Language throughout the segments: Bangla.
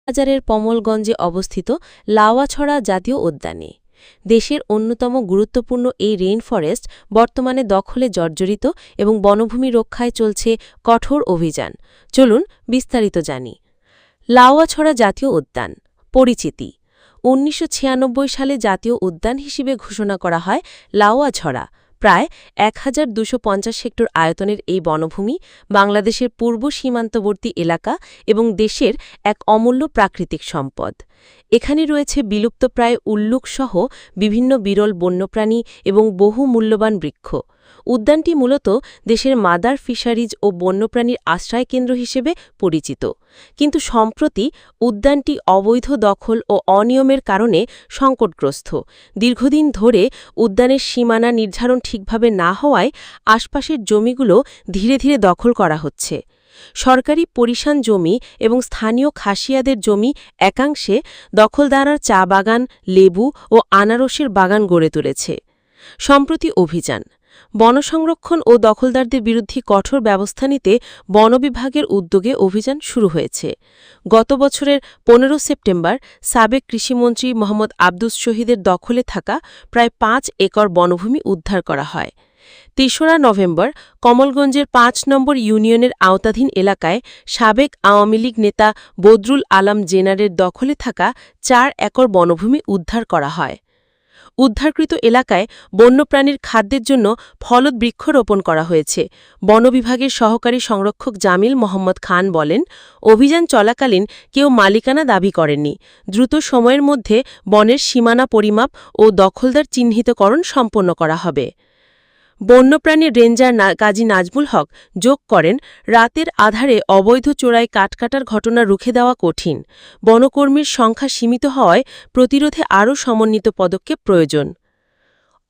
বাজারের পমলগঞ্জে অবস্থিত লাউয়াছড়া জাতীয় উদ্যানে দেশের অন্যতম গুরুত্বপূর্ণ এই রেইন ফরেস্ট বর্তমানে দখলে জর্জরিত এবং বনভূমি রক্ষায় চলছে কঠোর অভিযান। চলুন বিস্তারিত জানি। লাউয়াছড়া জাতীয় উদ্যান পরিচিতি। ১৯৯৬ সালে জাতীয় উদ্যান হিসেবে ঘোষণা করা হয় লাউয়াছড়া। প্রায় ১,২৫০ হেক্টর আয়তনের এই বনভূমি বাংলাদেশের পূর্ব সীমান্তবর্তী এলাকা এবং দেশের এক অমূল্য প্রাকৃতিক সম্পদ। এখানে রয়েছে বিলুপ্তপ্রায় উল্লুকসহ বিভিন্ন বিরল বন্যপ্রাণী এবং বহু মূল্যবান বৃক্ষ। উদ্যানটি মূলত দেশের মাদার ফিশারিজ ও বন্যপ্রাণীর আশ্রয়কেন্দ্র হিসেবে পরিচিত, কিন্তু সম্প্রতি উদ্যানটি অবৈধ দখল ও অনিয়মের কারণে সংকটগ্রস্ত। দীর্ঘদিন ধরে উদ্যানের সীমানা নির্ধারণ ঠিকভাবে না হওয়ায় আশপাশের জমিগুলো ধীরে ধীরে দখল করা হচ্ছে। সরকারি পরিশান জমি এবং স্থানীয় খাসিয়াদের জমি একাংশে দখলদাররা চা বাগান, লেবু ও আনারসের বাগান গড়ে তুলেছে। সম্প্রতি অভিযান। বন সংরক্ষণ ও দখলদারদের বিরুদ্ধে কঠোর ব্যবস্থা নিতে বন বিভাগের উদ্যোগে অভিযান শুরু হয়েছে। গত বছরের ১৫ সেপ্টেম্বর সাবেক কৃষিমন্ত্রী মোহাম্মদ আব্দুস শহীদের দখলে থাকা প্রায় ৫ একর বনভূমি উদ্ধার করা হয়। ৩রা নভেম্বর কমলগঞ্জের ৫ নম্বর ইউনিয়নের আওতাধীন এলাকায় সাবেক আওয়ামী লীগ নেতা বদরুল আলম জেনারের দখলে থাকা ৪ একর বনভূমি উদ্ধার করা হয়। উদ্ধারকৃত এলাকায় বন্যপ্রাণীর খাদ্যের জন্য ফলদ বৃক্ষরোপণ করা হয়েছে। বন বিভাগের সহকারী সংরক্ষক জামিল মোহাম্মদ খান বলেন, অভিযান চলাকালীন কেউ মালিকানা দাবি করেননি। দ্রুত সময়ের মধ্যে বনের সীমানা পরিমাপ ও দখলদার চিহ্নিতকরণ সম্পন্ন করা হবে। বন্যপ্রাণী রেঞ্জার কাজী নাজমুল হক যোগ করেন, রাতের আধারে অবৈধ চোরাই কাঠ কাটার ঘটনা রুখে দেওয়া কঠিন। বনকর্মীর সংখ্যা সীমিত হওয়ায় প্রতিরোধে আরও সমন্বিত পদক্ষেপ প্রয়োজন।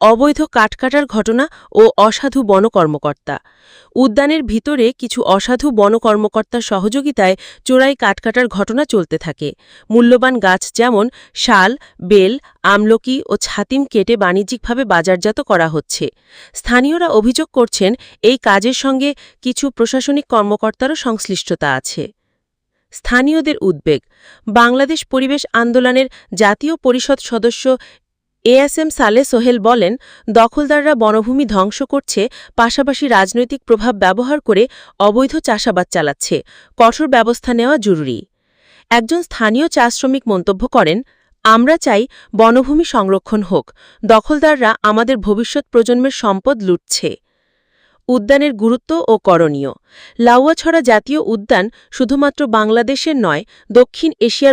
অবৈধ কাঠ কাটার ঘটনা ও অসাধু বন কর্মকর্তা। উদ্যানের ভিতরে কিছু অসাধু বন কর্মকর্তার সহযোগিতায় চোরাই কাঠ কাটার ঘটনা চলতে থাকে। মূল্যবান গাছ যেমন শাল, বেল, আমলকি ও ছাতিম কেটে বাণিজ্যিকভাবে বাজারজাত করা হচ্ছে। স্থানীয়রা অভিযোগ করছেন, এই কাজের সঙ্গে কিছু প্রশাসনিক কর্মকর্তারও সংশ্লিষ্টতা আছে। স্থানীয়দের উদ্বেগ। বাংলাদেশ পরিবেশ আন্দোলনের জাতীয় পরিষদ সদস্য এএসএম সালে সোহেল বলেন, দখলদাররা বনভূমি ধ্বংস করছে, পাশাপাশি রাজনৈতিক প্রভাব ব্যবহার করে অবৈধ চাষাবাদ চালাচ্ছে। কঠোর ব্যবস্থা নেওয়া জরুরি। একজন স্থানীয় চা শ্রমিক মন্তব্য করেন, আমরা চাই বনভূমি সংরক্ষণ হোক। দখলদাররা আমাদের ভবিষ্যৎ প্রজন্মের সম্পদ লুটছে। উদ্যানের গুরুত্ব ও করণীয়। লাউয়াছড়া জাতীয় উদ্যান শুধুমাত্র বাংলাদেশের নয়, দক্ষিণ এশিয়ার